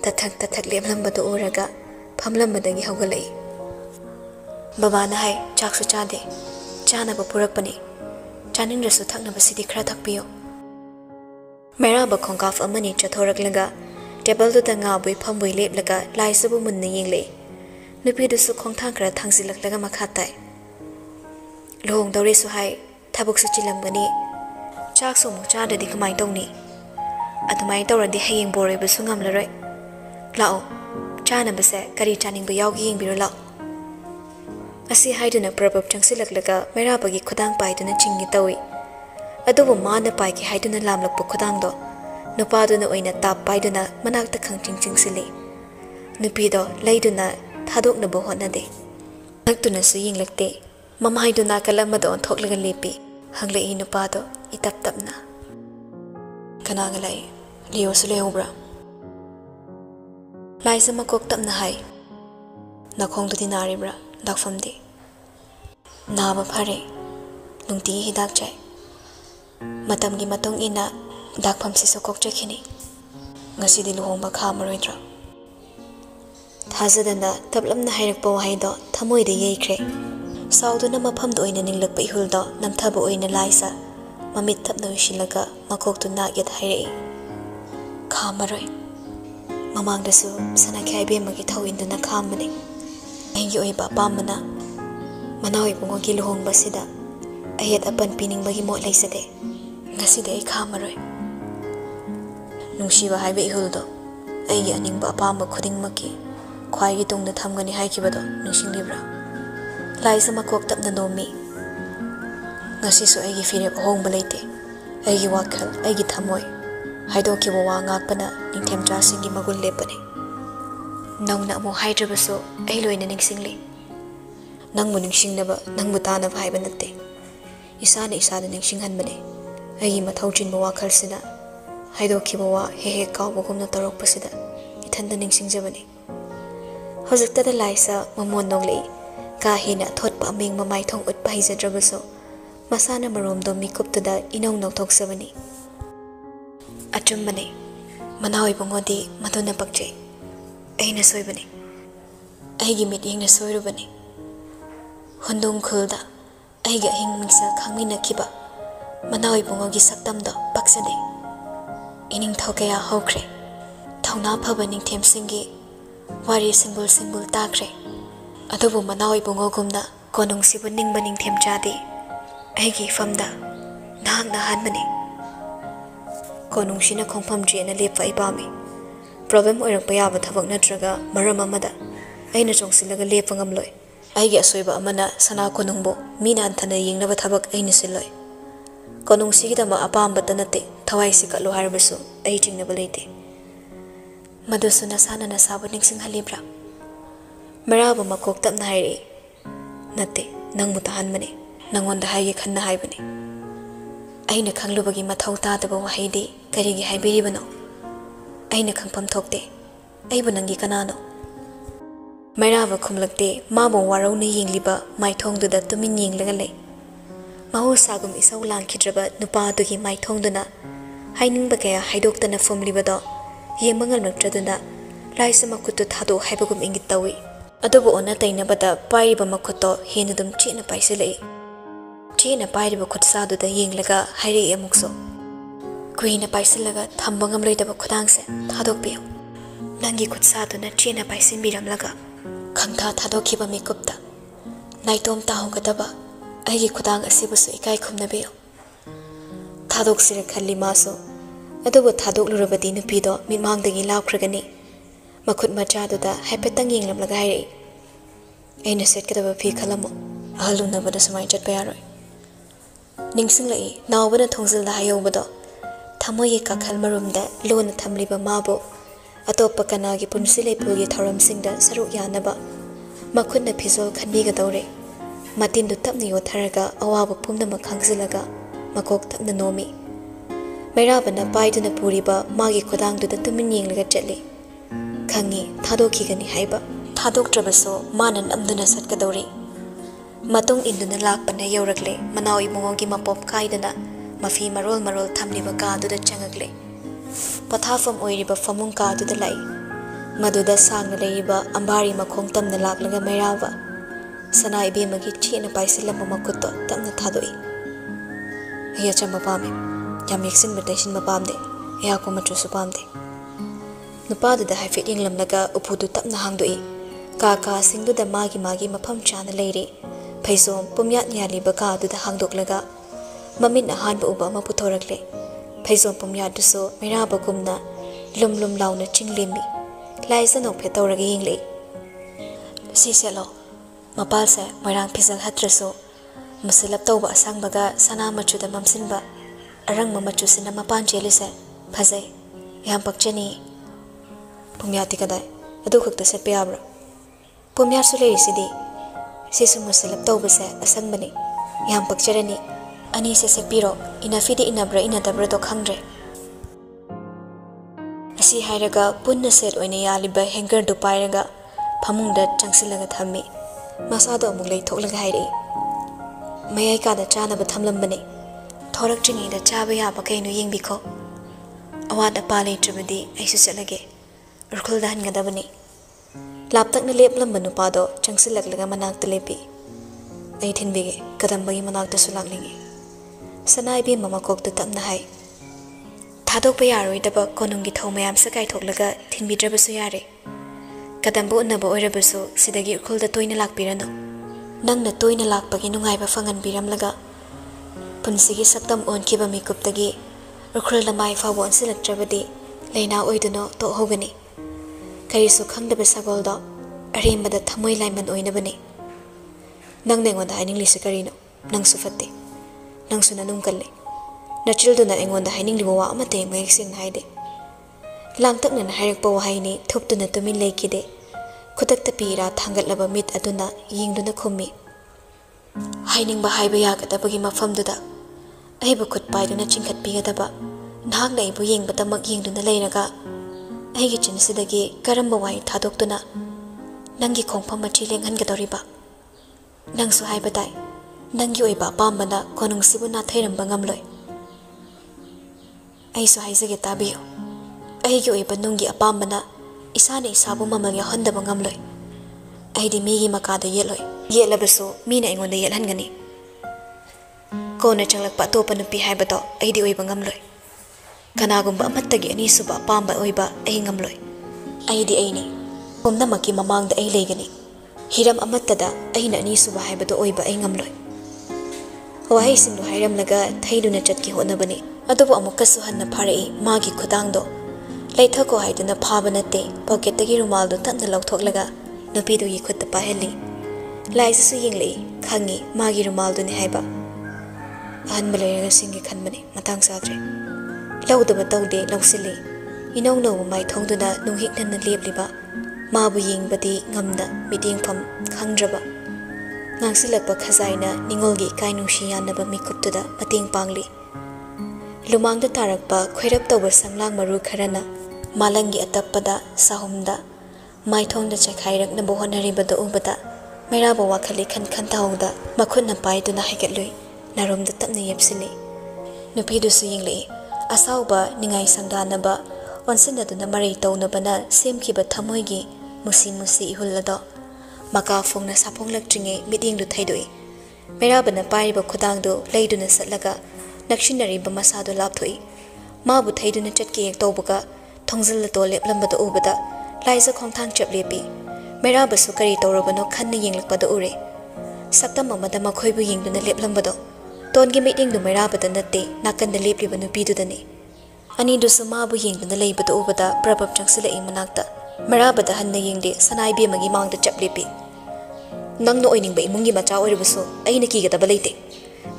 tathak lemlambado uraga phamlambadagi hawgalai baba na hai chaksu chade chana ba purakpani chaning rasu thakna basidi khra thakpiyo mera ba khongkaf amani chathoraklaga table du da nga boi phamboi leplaga laisabu munna yengle nupi du su khongthang khra thangsilaklaga makhatai lohong dore su hai thabuk su chilamgani chak so mu cha dadi kamai tongni adumai tawradi hayeng bore ba sungam laroi lao chana base kari chaning ba yawgi yengbiro lao asi haiduna prabab changsilaklaga merabagi khudang paiduna chingi tawi adubu mana paiki haiduna lamlakpu khudangdo nupaduna oina tap paiduna manakta khangching chingsili nupido leiduna thadokna bo honade naktuna su yinglakte mamaiduna kalamado onthoklaga lepi hanglei nupado itap tapna Kanaga lai, Leo Sulehobra. Liza Makok Tamna Hai. Nakong to Dinaribra, Dakfamdi. Naba Pare, Nungti Hidak Jai. Matamgi Matong Ina, Dakpam Sisokok Jakini. Ngasi Luhomba Kamaridra. Tazadana, Tablam Nahairak Bohaido, Tamoy the Yakre. Sauduna Mapamdo in an Inlak Behuldo, Namtabo in a Liza. Mamit Tapno Shilaga, Makok to not yet Hire. Kamaroy. Mamang the Su, Sanaka Magito in the Nakamani. And you eba Bamana. Manawi Bungogi Luhong Basida. I had upon pinning Bagimo Laisade. Naside Kamaroy. Nungshiva Highway Huldo. A yanning Bapama Kudding Maki. Quiet on the Tamgani Haikibado, Nushin Libra. Liza Makok up the no me. Nasiso Eigi Philip home belate. Eigi Wakal, Eigi Tamoy. Hidoki Wangapana, Nintem Jasingi Magul Lepani. Nang Namo Hydrabaso, Elo in an exingly. Nang Muningsing never, Nang Mutan of Hibanate. Isana Isada Ningsing Hanbane. Eigi Matochin Mawakal Sina. Hidoki Wawa, Hehe Kawagum Natarok Pasida. Itanda Ningsing Javani. Hozakta the Liza, Mamon Nongli. Kahina thought Paming Mamai Tong ut Paiza Drabaso. Masana Marom do Mikup to the Inong no Tok Savani. Achumbane. Manawi Bongodi, Matuna Pakje. Aina Soibani. Aigi meeting a Soirubani. Hondong Kulda. Aiga Hing Misa Kamina Kiba. Manawi Bongogi Saktamdo, Paksade. Ining Tokea Hokre. Tauna Pabaning Tem Singi. Wari Symbol Takre. Adobo Manawi Bongogumna. Konong Sibuning Baning Tem Jadi. Aigi Famda. Nang na Hanmani. Konong Shina Kompam Jena Lepa Ibami. Problem or Payaba Tabak Natraga, Maramamada. Aina Jongsilaga Lepangamloy. Aigi Soiba Amana, Sana Konumbo, Mina Antana Ying Nava Tabak Ainisiloi. Konong Sigidama Apam Batanate, Tawaisika Loharbaso, aging Nabalete. Madusuna Sana Nasaba Nixing Halibra. Maraba Makok Tap Nairi. Nate, Nang Mutahanmani, Nang on the Hayi Kana Haibani. Aina Kanglubagi Matauta the Bawahidi, Karigi Haibiribano. Aina Kampam Tokte, Aibanangi Kanano. Marava Kumlakte, Mabo Waroni Ying Liba, my tongue to the Tumin Ying Legale. Maho Sagum is so lang Kidraba, Nupa to him my tongue dona. Haining Bakaya, Hidokana from Libado, Yemangal Traduna, Liza Makuto Tado, Habagum Ingitawi. Adobo Onataina Bada, Pariba Makoto, Hinadum China Paisile. China Pariba Kutsado the Ying Lega, Hari Emukso. Queen a Paisilaga, Tambangam later Bakutangse, Tadopio. Nangi Kutsado na China Paisimiram Laga. Kanta Tadokiba Mikupta. Naitom Tahokataba, Aigi Kudang Asibusu Ikai Kumnabio. Tadok Sira Kalimaso. Adobo Tadok Lurabadino Pido, Mimang the Gilau Kragani. Makut Machado da, Hepetanging Lagari. Aina said Kadaba P. Kalamo, Aluna Badasmai Jet Bayaro. Ningsingly, now when a tonsil the Hayobado. Tamoye Kakalmarum da, Lona Tamliba Mabo. Atopa Kanagi Punsile Pugi Taram Singda, Saru Yanaba. Makunda Pizol Kaniga Dore. Matindu Tapni Otaraga, Awaba Pumna Makangzilaga, Makok Tapna Nomi. Mairabana Baiduna Puriba, Magi Kodang to the Tumining Liga Jetli. Kangi, Tadokigani Haiba, Tadok Trabaso, Manan Amduna Satkadori. Matung Induna Lakpana Yorakle, Manawi Mongi Mapop Kaidana, Mafi Marol Tamliba Ka to the Changagle. Patafam Oiriba Famunka to the Lai. Maduda Sang Laiba, Ambari Makong Tam the Laklaga Mairava. Sanai Bimagi and a Paisila Mamakuto, Tam the Tadoi. Yachamapame, Yamixin Mutation Mabamde, Yakomachu Supamde. Nupado the Hifit Inglam Laga, Upudu Tapna Hangdoi. Kaka Sindu the Magi Mapam Chan the lady. Paisom, Pumyat Yali Baka to the Hangdok Laga. Mamin a hand Uba Maputorakle. Paisom Pumyat to so, Miraba Gumna, Lum Launa Chinglimi. Liza no Petoragi Ingli. Siselo. Mapalse, Moirang Pizal Hatraso. Musilaptoba Sangbaga, Sana Machu the Mamsinba. Arang Mamachusin a Mapan Jelise. Paze. Yampak Jenny. Pumyatikadai. Adukuk the Sepiabra. Pumyar Sule Sidi. Sisu Musilaptobase, a Sangbani. Yampak Jeremy. Anise Sepiro. In a fidi in a bra in a dabredo Kangre. ꯑꯁꯤ ꯍꯥꯏꯔꯒ ꯄꯨꯟꯅ set ꯑꯣꯏꯅ ꯌꯥꯜꯂꯤꯕ ꯍꯦꯡꯒꯔꯗꯨ ꯄꯥꯏꯔꯒ ꯐꯃꯨꯡꯗ ꯆꯪꯁꯤꯜꯂꯒ ꯊꯝꯃꯤ ꯃꯁꯥꯗꯣ ꯑꯃꯨꯛ ꯂꯩꯊꯣꯛꯂꯒ ꯍꯥꯏꯔꯛꯏ ꯃꯌꯥꯏ ꯀꯥꯗ ꯆꯥꯅꯕ ꯊꯝꯂꯝꯕꯅꯤ ꯊꯣꯔꯛꯇ꯭ꯔꯤꯉꯩꯗ ꯆꯥꯕ ꯌꯥꯕ ꯀꯩꯅꯣ ꯌꯦꯡꯕꯤꯈꯣ ꯑꯋꯥꯠ ꯑꯄꯥ ꯂꯩꯇ꯭ꯔꯕꯗꯤ ꯑꯩꯁꯨ ꯆꯠꯂꯒꯦ ꯎꯔꯈꯨꯜꯗ ꯍꯟꯒꯗꯕꯅꯤ ꯂꯥꯞꯇꯛꯅ ꯂꯦꯞꯂꯝꯕ ꯅꯨꯄꯥꯗꯣ ꯆꯪꯁꯤꯜꯂꯛꯂꯒ ꯃꯅꯥꯛꯇ ꯂꯦꯞꯄꯤ ꯑꯩ ꯊꯤꯟꯕꯤꯒꯦ ꯀꯗꯝꯕꯒꯤ ꯃꯅꯥꯛꯇꯁꯨ ꯂꯥꯛꯅꯤꯡꯉꯤ ꯁꯅꯥꯏꯕꯦꯝ ꯃꯀꯣꯛꯇ ꯇꯞꯅ ꯍꯥꯏ ꯊꯥꯗꯣꯛꯄ ꯌꯥꯔꯣꯏꯗꯕ ꯀꯣꯅꯨꯡꯒꯤ ꯊꯧ ꯃꯌꯥꯝꯁꯦ ꯀꯥꯏꯊꯣꯛꯂꯒ ꯊꯤꯟꯕꯤꯗ꯭ꯔꯕꯁꯨ ꯌꯥꯔꯦ ꯀꯗꯝꯕ ꯎꯟꯅꯕ ꯑꯣꯏꯔꯕꯁꯨ ꯁꯤꯗꯒꯤ ꯎꯔꯈꯨꯜꯗ ꯇꯣꯏꯅ ꯂꯥꯛꯄꯤꯔꯅꯨ ꯅꯪꯅ ꯇꯣꯏꯅ ꯂꯥꯛꯄꯒꯤ ꯅꯨꯡꯉꯥꯏꯕ ꯐꯪꯍꯟꯕꯤꯔꯝꯂꯒ ꯄꯨꯟꯁꯤꯒꯤ ꯁꯛꯇꯝ ꯑꯣꯟꯈꯤꯕ ꯃꯤꯀꯨꯞꯇꯒꯤ ꯎꯔꯈꯨꯜ ꯂꯃꯥꯏ ꯐꯥꯎꯕ ꯑꯣꯟꯁꯤꯜꯂꯛꯇ꯭ꯔꯕꯗꯤ ꯂꯩꯅꯥ ꯑꯣꯏꯗꯨꯅ ꯇꯣꯛꯍꯧꯒꯅꯤ ꯀꯔꯤꯁꯨ ꯈꯪꯗꯕ ꯁꯒꯣꯜꯗꯣ ꯑꯔꯦꯝꯕꯗ ꯊꯃꯣꯏ ꯂꯥꯏꯃꯟ ꯑꯣꯏꯅꯕꯅꯤ ꯅꯪꯅ ꯑꯩꯉꯣꯟꯗ ꯍꯥꯏꯅꯤꯡꯂꯤꯁꯤ ꯀꯔꯤꯅꯣ ꯅꯪꯁꯨ ꯐꯠꯇꯦ ꯅꯪꯁꯨ ꯅꯅꯨꯡ ꯀꯜꯂꯤ ꯅꯆꯤꯜꯗꯨꯅ ꯑꯩꯉꯣꯟꯗ ꯍꯥꯏꯅꯤꯡꯂꯤꯕ ꯋꯥ ꯑꯃꯠꯇ ꯃꯌꯦꯛ ꯁꯦꯡꯅ ꯍꯥꯏꯗꯦ ꯂꯥꯡꯇꯛꯅꯅ ꯍꯥꯏꯔꯛꯄ ꯋꯥꯍꯩꯅꯤ ꯊꯨꯞꯇꯨꯅ ꯇꯨꯃꯤꯟ ꯂꯩꯈꯤꯗꯦ ꯈꯨꯗꯛꯇ ꯄꯤꯔꯥ ꯊꯥꯡꯒꯠꯂꯕ ꯃꯤꯠ ꯑꯗꯨꯅ ꯌꯦꯡꯗꯨꯅ ꯈꯨꯝꯃꯤ ꯍꯥꯏꯅꯤꯡꯕ ꯍꯥꯏꯕ ꯌꯥꯒꯗꯕꯒꯤ ꯃꯐꯝꯗꯨꯗ ꯑꯩꯕꯨ ꯈꯨꯠ ꯄꯥꯏꯗꯨꯅ ꯆꯤꯡꯈꯠꯄꯤꯒꯗꯕ ꯅꯍꯥꯛꯅ ꯑꯩꯕꯨ ꯌꯦꯡꯕꯗꯃꯛ ꯌꯦꯡꯗꯨꯅ ꯂꯩꯔꯒ ꯑꯩꯒꯤ ꯆꯤꯟꯁꯤꯗꯒꯤ ꯀꯔꯝꯕ ꯋꯥꯍꯩ ꯊꯥꯗꯣꯛꯇꯨꯅ ꯅꯪꯒꯤ ꯈꯣꯡꯐꯝ ꯃꯆꯤ ꯂꯦꯡꯍꯟꯒꯗꯧꯔꯤꯕ ꯅꯪꯁꯨ ꯍꯥꯏꯕ ꯇꯥꯏ ꯅꯪꯒꯤ ꯑꯣꯏꯕ ꯑꯄꯥꯝꯕꯅ ꯀꯣꯅꯨꯡꯁꯤꯕꯨ ꯅꯥꯊꯩꯔꯝꯕ ꯉꯝꯂꯣꯏ ꯑꯩꯁꯨ ꯍꯥꯏꯖꯒꯦ ꯇꯥꯕꯤꯌꯨ ꯑꯩꯒꯤ ꯑꯣꯏꯕ ꯅꯨꯡꯒꯤ ꯑꯄꯥꯝꯕꯅ ꯏꯁꯥꯅ ꯏꯁꯥꯕꯨ ꯃꯃꯜ ꯌꯥꯎꯍꯟꯗꯕ ꯉꯝꯂꯣꯏ ꯑꯩꯗꯤ ꯃꯤꯒꯤ ꯃꯀꯥꯗ ꯌꯦꯠꯂꯣꯏ ꯌꯦꯠꯂꯕꯁꯨ ꯃꯤꯅ ꯑꯩꯉꯣꯟꯗ ꯌꯦꯠꯍꯟꯒꯅꯤ ꯀꯣꯟꯅ ꯆꯪꯂꯛꯄ ꯑꯇꯣꯞꯄ ꯅꯨꯄꯤ ꯍꯥꯏꯕꯗꯣ ꯑꯩꯗꯤ ꯑꯣꯏꯕ ꯉꯝꯂꯣꯏ ꯀꯅꯥꯒꯨꯝꯕ ꯑꯃꯠꯇꯒꯤ ꯑꯅꯤꯁꯨꯕ ꯑꯄꯥꯝꯕ ꯑꯣꯏꯕ ꯑꯩ ꯉꯝꯂꯣꯏ ꯑꯩꯗꯤ ꯑꯩꯅꯤ ꯄꯨꯝꯅꯃꯛꯀꯤ ꯃꯃꯥꯡꯗ ꯑꯩ ꯂꯩꯒꯅꯤ ꯍꯤꯔꯝ ꯑꯃꯠꯇꯗ ꯑꯩꯅ ꯑꯅꯤꯁꯨꯕ ꯍꯥꯏꯕꯗꯣ ꯑꯣꯏꯕ ꯑꯩ ꯉꯝꯂꯣꯏ ꯋꯥꯍꯩꯁꯤꯡꯗꯨ ꯍꯥꯏꯔꯝꯂꯒ ꯊꯩꯗꯨꯅ ꯆꯠꯀꯦ ꯍꯣꯠꯅꯕꯅꯤ ꯑꯗꯨꯕꯨ ꯑꯃꯨꯛꯀꯁꯨ ꯍꯟꯅ ꯐꯥꯔꯛꯏ ꯃꯥꯒꯤ ꯈꯨꯗꯥꯡꯗꯣ ꯂꯩꯊꯀꯣ ꯍꯥꯏꯗꯨꯅ ꯐꯥꯕ ꯅꯠꯇꯦ ꯄꯣꯀꯦꯠꯇꯒꯤ ꯔꯨꯃꯥꯜꯗꯨ ꯇꯞꯅ ꯂꯧꯊꯣꯛꯂꯒ ꯅꯨꯄꯤꯗꯨꯒꯤ ꯈꯨꯠꯇ ꯄꯥꯏꯍꯜꯂꯤ ꯂꯥꯏꯁꯤꯁꯨ ꯌꯦꯡꯂꯛꯏ ꯈꯪꯉꯤ ꯃꯥꯒꯤ ꯔꯨꯃꯥꯜꯗꯨꯅꯤ ꯍꯥꯏꯕ ꯑꯍꯟꯕ ꯂꯩꯔꯒ ꯁꯤꯡꯒꯦ ꯈꯟꯕꯅꯤ ꯃꯇꯥꯡ ꯆꯥꯗ꯭ꯔꯦ ꯂꯧꯗꯕ ꯇꯧꯗꯦ ꯂꯧꯁꯤꯜꯂꯤ ꯏꯅꯧ ꯅꯧꯕ ꯃꯥꯏꯊꯣꯡꯗꯨꯅ ꯅꯨꯡꯍꯤꯛꯅꯅ ꯂꯦꯞꯂꯤꯕ ꯃꯥꯕꯨ ꯌꯦꯡꯕꯗꯤ ꯉꯝꯅ ꯃꯤꯠꯌꯦꯡꯐꯝ ꯈꯪꯗ꯭ꯔꯕ ꯉꯥꯡꯁꯤꯜꯂꯛꯄ ꯈꯖꯥꯏꯅ ꯅꯤꯡꯉꯣꯜꯒꯤ ꯏꯀꯥꯏ ꯅꯨꯡꯁꯤ ꯌꯥꯟꯅꯕ ꯃꯤꯀꯨꯞꯇꯨꯗ ꯃꯇꯦꯡ ꯄꯥꯡꯂꯤ ꯂꯨꯃꯥꯡꯗ ꯇꯥꯔꯛꯄ ꯈꯣꯏꯔꯞ ꯇꯧꯕ ꯁꯪꯂꯥꯡ ꯃꯔꯨ ꯈꯔꯅ ꯃꯥꯂꯪꯒꯤ ꯑꯇꯞꯄꯗ ꯁꯥꯍꯨꯝꯗ ꯃꯥꯏꯊꯣꯡꯗ ꯆꯈꯥꯏꯔꯛꯅꯕ ꯍꯣꯠꯅꯔꯤꯕꯗꯨ ꯎꯕꯗ ꯃꯩꯔꯥꯕ ꯋꯥꯈꯜ ꯏꯈꯟ ꯈꯟꯊꯍꯧꯗ ꯃꯈꯨꯠꯅ ꯄꯥꯏꯗꯨꯅ ꯍꯥꯏꯒꯠꯂꯨꯏ ꯅꯥꯔꯣꯝꯗ ꯇꯞꯅ ꯌꯦꯞꯁꯤꯜꯂꯤ ꯅꯨꯄꯤꯗꯨꯁꯨ ꯌꯦꯡꯂꯛꯏ ꯑꯁꯥꯎꯕ ꯅꯤꯡꯉꯥꯏ ꯁꯪꯗꯥꯅꯕ ꯑꯣꯟꯁꯤꯟꯅꯗꯨꯅ ꯃꯔꯩ ꯇꯧꯅꯕꯅ ꯁꯦꯝꯈꯤꯕ ꯊꯃꯣꯏꯒꯤ ꯃꯨꯁꯤ ꯃꯨꯁꯤ ꯏꯍꯨꯜ ꯑꯗꯣ ꯃꯀꯥ ꯐꯣꯡꯅ ꯁꯥꯐꯣꯡꯂꯛꯇ꯭ꯔꯤꯉꯩ ꯃꯤꯠꯌꯦꯡꯗꯨ ꯊꯩꯗꯣꯛꯏ ꯃꯩꯔꯥꯕꯅ ꯄꯥꯏꯔꯤꯕ ꯈꯨꯗꯥꯡꯗꯨ ꯂꯩꯗꯨꯅ ꯆꯠꯂꯒ ꯅꯛꯁꯤꯟꯅꯔꯤꯕ ꯃꯁꯥꯗꯨ ꯂꯥꯞꯊꯣꯛꯏ ꯃꯥꯕꯨ ꯊꯩꯗꯨꯅ ꯆꯠꯀꯦ ꯍꯦꯛ ꯇꯧꯕꯒ ꯊꯣꯡꯖꯤꯜꯂꯇꯣ ꯂꯦꯞꯂꯝꯕꯗꯨ ꯎꯕꯗ ꯂꯥꯏꯖ ꯈꯣꯡꯊꯥꯡ ꯆꯞ ꯂꯦꯞꯄꯤ ꯃꯩꯔꯥꯕꯁꯨ ꯀꯔꯤ ꯇꯧꯔꯕꯅꯣ ꯈꯟꯅ ꯌꯦꯡꯂꯛꯄꯗ ꯎꯔꯦ ꯁꯛꯇꯝ ꯑꯃꯗ ꯃꯈꯣꯏꯕꯨ ꯌꯦꯡꯗꯨꯅ ꯂꯦꯞꯂꯝꯕꯗꯣ ꯇꯣꯟꯒꯤ ꯃꯤꯠꯌꯦꯡꯗꯨ ꯃꯩꯔꯥꯕꯗ ꯅꯠꯇꯦ ꯅꯥꯀꯟꯗ ꯂꯦꯞꯂꯤꯕ ꯅꯨꯄꯤꯗꯨꯗꯅꯤ ꯑꯅꯤꯗꯨꯁꯨ ꯃꯥꯕꯨ ꯌꯦꯡꯗꯨꯅ ꯂꯩꯕꯗꯨ ꯎꯕꯗ ꯄ꯭ꯔꯕꯞ ꯆꯪꯁꯤꯜꯂꯛꯏ ꯃꯅꯥꯛꯇ ꯃꯩꯔꯥꯕꯗ ꯍꯟꯅ ꯌꯦꯡꯗꯦ ꯁꯅꯥꯏꯕꯦꯝꯃꯒꯤ ꯃꯥꯡꯗ ꯆꯞ ꯂꯦꯞꯄꯤ ꯅꯪꯅ ꯑꯣꯏꯅꯤꯡꯕ ꯏꯃꯨꯡꯒꯤ ꯃꯆꯥ ꯑꯣꯏꯔꯕꯁꯨ ꯑꯩꯅ ꯀꯤꯒꯗꯕ ꯂꯩꯇꯦ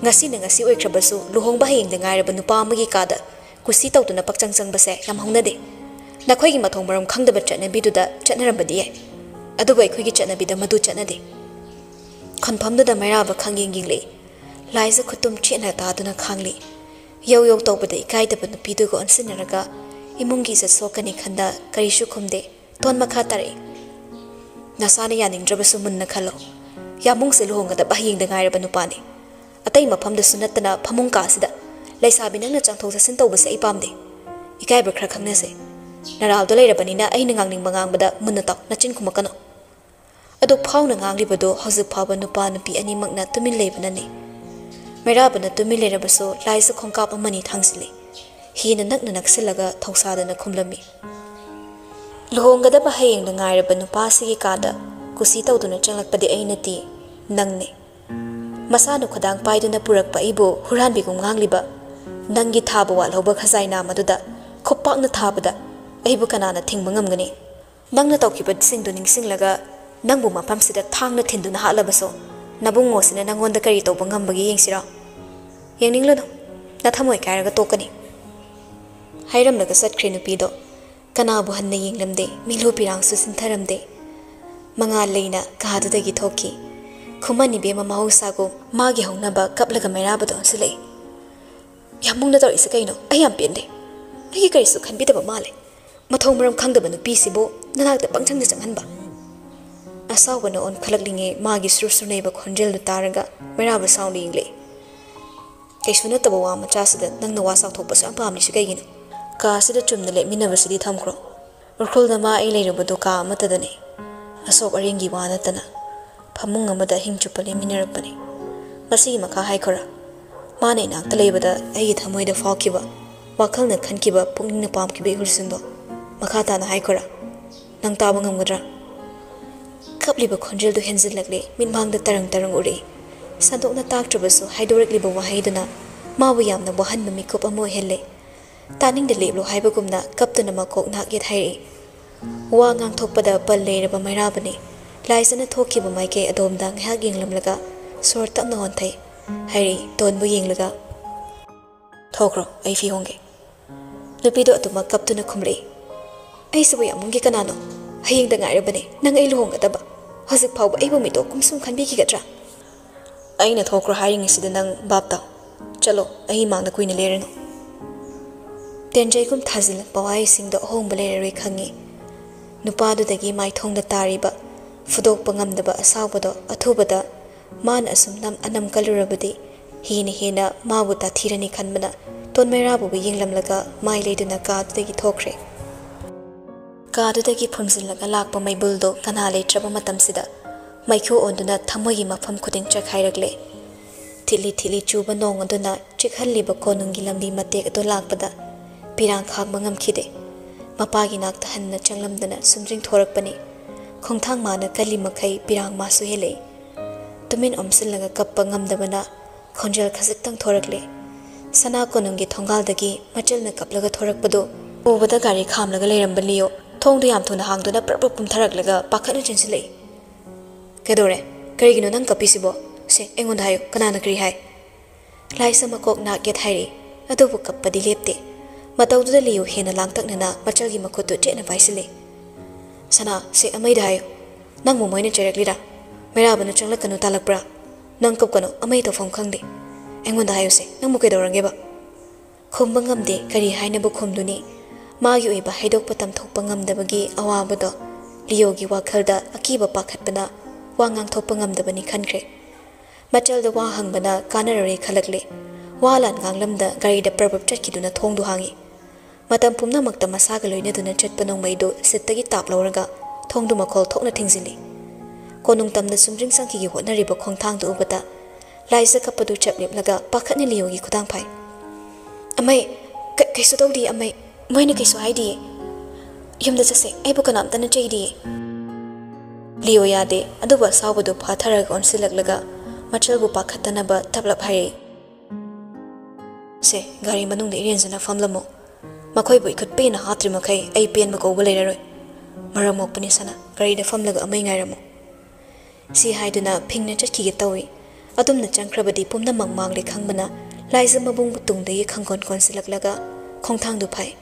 ꯉꯁꯤꯅ ꯉꯁꯤ ꯑꯣꯏꯈ꯭ꯔꯕꯁꯨ ꯂꯨꯍꯣꯡꯕ ꯍꯌꯦꯡꯗ ꯉꯥꯏꯔꯕ ꯅꯨꯄꯥ ꯑꯃꯒꯤ ꯀꯥꯗ ꯀꯨꯁꯤ ꯇꯧꯗꯨꯅ ꯄꯛꯆꯪ ꯆꯪꯕꯁꯦ ꯌꯥꯝ ꯍꯧꯅꯗꯦ ꯅꯈꯣꯏꯒꯤ ꯃꯊꯣꯡ ꯃꯔꯝ ꯈꯪꯗꯕ ꯆꯠꯅꯕꯤꯗꯨꯗ ꯆꯠꯅꯔꯝꯕꯗꯤ ꯌꯥꯏ ꯑꯗꯨꯕꯨ ꯑꯩꯈꯣꯏꯒꯤ ꯆꯠꯅꯕꯤꯗ ꯃꯗꯨ ꯆꯠꯅꯗꯦ ꯈꯟꯐꯝꯗꯨꯗ ꯃꯩꯔꯥꯕ ꯈꯪꯌꯦꯡ ꯌꯦꯡꯂꯛꯏ ꯂꯥꯏꯖ ꯈꯨꯠꯇꯨꯝ ꯆꯦꯠꯅ ꯇꯥꯗꯨꯅ ꯈꯥꯡꯂꯤ ꯌꯧ ꯌꯧ ꯇꯧꯕꯗ ꯏꯀꯥꯏꯗꯕ ꯅꯨꯄꯤꯗꯨꯒ ꯑꯣꯟꯁꯤꯟꯅꯔꯒ ꯏꯃꯨꯡꯒꯤ ꯏꯖꯠ ꯁꯣꯛꯀꯅꯤ ꯈꯟꯗ ꯀꯔꯤꯁꯨ ꯈꯨꯝꯗꯦ ꯇꯣꯟ ꯃꯈꯥ ꯇꯥꯔꯛꯏ ꯅꯁꯥꯅ ꯌꯥꯅꯤꯡꯗ꯭ꯔꯕꯁꯨ ꯃꯨꯟꯅ ꯈꯜꯂꯣ ꯌꯥꯃꯨꯡꯁꯦ ꯂꯨꯍꯣꯡꯒꯗꯕ ꯍꯌꯦꯡꯗ ꯉꯥꯏꯔꯕ ꯅꯨꯄꯥꯅꯤ ꯑꯇꯩ ꯃꯐꯝꯗꯁꯨ ꯅꯠꯇꯅ ꯐꯃꯨꯡ ꯀꯥꯁꯤꯗ ꯂꯩꯁꯥꯕꯤ ꯅꯪꯅ ꯆꯪꯊꯣꯛ ꯆꯠꯁꯤꯟ ꯇꯧꯕꯁꯦ ꯑꯩ ꯄꯥꯝꯗꯦ ꯏꯀꯥꯏꯕ ꯈꯔ ꯈꯪꯅꯁꯦ ꯅꯔꯥꯜꯗꯣ ꯂꯩꯔꯕꯅꯤꯅ ꯑꯩꯅ ꯉꯥꯡꯅꯤꯡꯕ ꯉꯥꯡꯕꯗ ꯃꯨꯟꯅ ꯇꯥꯎ ꯅꯆꯤꯟ ꯈꯨꯝꯃꯛꯀꯅꯣ ꯑꯗꯨ ꯐꯥꯎꯅ ꯉꯥꯡꯂꯤꯕꯗꯣ ꯍꯧꯖꯤꯛ ꯐꯥꯎꯕ ꯅꯨꯄꯥ ꯅꯨꯄꯤ ꯑꯅꯤꯃꯛꯅ ꯇꯨꯃꯤꯟ ꯂꯩꯕꯅꯅꯤ ꯃꯩꯔꯥꯕꯅ ꯇꯨꯃꯤꯟ ꯂꯩꯔꯕꯁꯨ ꯂꯥꯏꯖ ꯈꯣꯡꯀꯥꯞ ꯑꯃꯅꯤ ꯊꯥꯡꯖꯤꯜꯂꯤ ꯍꯦꯟꯅ ꯅꯛꯅ ꯅꯛꯁꯤꯜꯂꯒ ꯊꯧꯁꯥꯗꯅ ꯈꯨꯝꯂꯝꯃꯤ ꯂꯨꯍꯣꯡꯒꯗꯕ ꯍꯌꯦꯡꯗ ꯉꯥꯏꯔꯕ ꯅꯨꯄꯥꯁꯤꯒꯤ ꯀꯥꯗ ꯀꯨꯁꯤ ꯇꯧꯗꯨꯅ ꯆꯪꯂꯛꯄꯗꯤ ꯑꯩ ꯅꯠꯇꯦ ꯅꯪꯅꯦ ꯃꯁꯥꯅ ꯈꯨꯗꯥꯡ ꯄꯥꯏꯗꯨꯅ ꯄꯨꯔꯛꯄ ꯑꯩꯕꯨ ꯍꯨꯔꯥꯟꯕꯤꯒꯨꯝ ꯉꯥꯡꯂꯤꯕ ꯅꯪꯒꯤ ꯊꯥꯕ ꯋꯥꯠꯍꯧꯕ ꯈꯖꯥꯏꯅꯥ ꯃꯗꯨꯗ ꯈꯨꯞꯄꯥꯛꯅ ꯊꯥꯕꯗ ꯑꯩꯕꯨ ꯀꯅꯥꯅ ꯊꯤꯡꯕ ꯉꯝꯒꯅꯤ ꯅꯪꯅ ꯇꯧꯈꯤꯕꯁꯤꯡꯗꯨ ꯅꯤꯡꯁꯤꯡꯂꯒ ꯅꯪꯕꯨ ꯃꯐꯝꯁꯤꯗ ꯊꯥꯡꯅ ꯊꯤꯟꯗꯨꯅ ꯍꯥꯠꯂꯕꯁꯨ ꯅꯕꯨꯡꯉꯣꯁꯤꯅ ꯅꯪꯉꯣꯟꯗ ꯀꯔꯤ ꯇꯧꯕ ꯉꯝꯕꯒꯦ ꯌꯦꯡꯁꯤꯔꯣ ꯌꯦꯡꯅꯤꯡꯂꯨꯅꯨ ꯅꯊꯃꯣꯏ ꯀꯥꯏꯔꯒ ꯇꯣꯛꯀꯅꯤ ꯍꯥꯏꯔꯝꯂꯒ ꯆꯠꯈ꯭ꯔꯦ ꯅꯨꯄꯤꯗꯣ ꯀꯅꯥꯕꯨ ꯍꯟꯅ ꯌꯦꯡꯂꯝꯗꯦ ꯃꯤꯂꯨ ꯄꯤꯔꯥꯡꯁꯨ ꯁꯤꯟꯊꯔꯝꯗꯦ ꯃꯉꯥꯜ ꯂꯩꯅ ꯀꯥꯗꯨꯗꯒꯤ ꯊꯣꯛꯈꯤ ꯈꯨꯃꯟ ꯃꯍꯧꯁꯥꯒꯨꯝ ꯃꯥꯒꯤ ꯍꯧꯅꯕ ꯀꯞꯂꯒ ꯃꯩꯔꯥꯕꯗ ꯑꯣꯟꯁꯤꯜꯂꯛꯏ ꯌꯥꯃꯨꯡꯅ ꯇꯧꯔꯤꯁꯦ ꯀꯩꯅꯣ ꯑꯩ ꯌꯥꯝ ꯄꯦꯟꯗꯦ ꯑꯩꯒꯤ ꯀꯔꯤꯁꯨ ꯈꯟꯕꯤꯗꯕ ꯃꯥꯜꯂꯦ Mathong maram khangdaba nupisibu nanakta pangchangda changhanba. Asawbana on khalaklinge magi sursuneba khonjel taraga meraba sound ingle. Kaisuna taba wa machasida nangna wasa thokpa sa pamni sigayina. Ka sida chumna le minabasidi thamkro. Urkhulda ma ai leirubadu ka amatadane. Asok arengi wana tana. Phamung amada hingchupale minarapane. Masi makha haikhora. Mana inakta leibada ai thamoida fawkiba. Wakhalna khankiba pungna pamkiba hursindo. Makha tana haikhora. Nang taba ngamgadra. Kapliba khonjel du henzilakle minmangda tarang uri. Sandokna taktrabasu haidorakliba wahaiduna mabu yamna wahanba mikup amo helle. Taningda leblo haibagumna kaptana makok nakyet hairi. Wa ngang thokpada pal leiraba mairabani. Laisana thokiba maike adomda ngahak yenglamlaga sor tapna honthai. Hairi tonbu yenglaga. Thokro ai fi honge. Lupido atuma kaptuna khumri. Ai sabu yamungi kanano. Hayengda ngairabani nang ai luhongadaba. Hojik phawba aibu mito kumsum khanbikigadra. Aina thokro hiring sida nang babta. Chalo ai mangda kuina lereno. Tenjai kum thazil pawai singdo hongba lereroi khangi. Nupadu dagi mai thongda tariba fudok pangamdaba asawbado athubada man asum nam anam kalurabadi hina mabu ta thirani khanbana ton merabu bi yenglamlaga mai leiduna ka dagi thokre. Ka dagi phumsilaga lakpa mai buldo kana leitraba matamsida maikho onduna thamogi mafam khuding chakhairakle. Thili chuba nong aduna chikhalliba konungi lambi matek ado lakpada pirang khagba ngamkhide. Mapagi nakta hanna changlamdana sumjing thorakpani. Khongthang mana kali makai pirang masu hele. Tumin omsilaga kappa ngamdabana khonjal khasiktang thorakle. Sana konungi thongal-dagi machalna kaplaga thorakpado ubada gari khamlaga leirambaliyo thongdu yam thuna hangduna prapra pumtharaklaga pakhatna chensilei. Kedore karigino nang kapisibo se engonda hayo kanana kri hai. Laisa makok nakyat hairi adubu kappadi lepte. Mataududa liyo hena langtaknana machalgi makutu chena paisile. Sana se amai dayo. Nang mo moina chereklira. Merabana changlakanu talakpra. Nang kapkano amai tofam khangde. Engonda hayo se nang mo kedorangeba. Khumba ngamde kari hainabu khumduni. Magi oiba haidokpa tamthokpa ngamdabagi awabado liyogi wakhalda akiba pakhatpana wa ngangthokpa ngamdabani khankre. Machalda wa hangbana kanarare khalakle. Walan nganglamda garida prabab chatkiduna thongdu hangi. Matam pumnamakta masaga loinaduna chatpa nongmaido sittagi taplawraga thongdu makhol thokna thingzili. Konung tamna sumring sangkigi hotnariba khongthangdu ubata laisa kappadu chaplipnaga pakhatni liyogi khudang phai. Amai kaisu tawdi amai moina kaisu haidi. Yumda chase aibu kanamtana chaidi. Liyo yade aduba sawbadu phatharaga onsilaklaga machalbu pakhatanaba taplap hai. Se gari manungda irenjana famlamo. Makhoi bu ikut pena hatri makai ai pen ma ko balerai. Maramok pani sana gari da famlaga amai ngairamo. Si haiduna phingna chatki ge tawi. Adumna changkrabadi pumna mangmang le khangbana laisa mabung butungda ye khangkon konsilaklaga khongthangdu phai.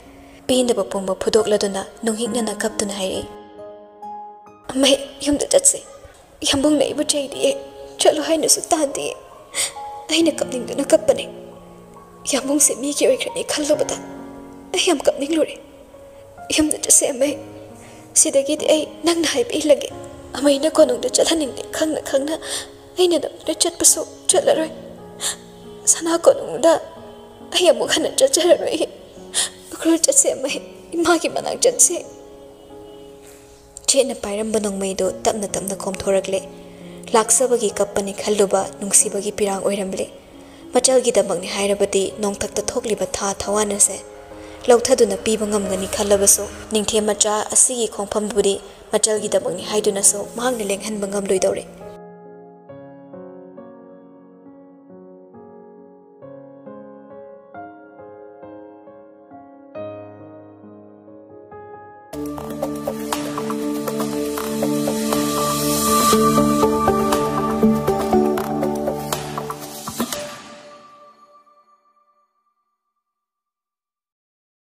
Pinda ba pumba phudokladuna nunghikna na kaptuna hai. Amai yumda chatse. Yambung nei bu chaidi chalo haina su tandi. Aina kapningduna kappane. Yambung se mi ki oikrani khallobada. I am coming lure. Yam the same way. See the gate a nang hype illage. A may not the chalaning the kangna. I need the chat pusso chatlery. Sana konunda. I am Mukana chatlery. Cruel the same way. Maki manak jatse. Chain a pyram banong maido tamna com thoragle. Laksabagi kapani kalduba nungsibagi pirang oiramble. Machalgi the magni hirabati nong tak the thokliba tha thawanase. Lauthaduna piba ngamgani khalabaso ningthe macha asigi khongpham budi machalgi dabangni haiduna so mahangni lenghanba ngamloi dore.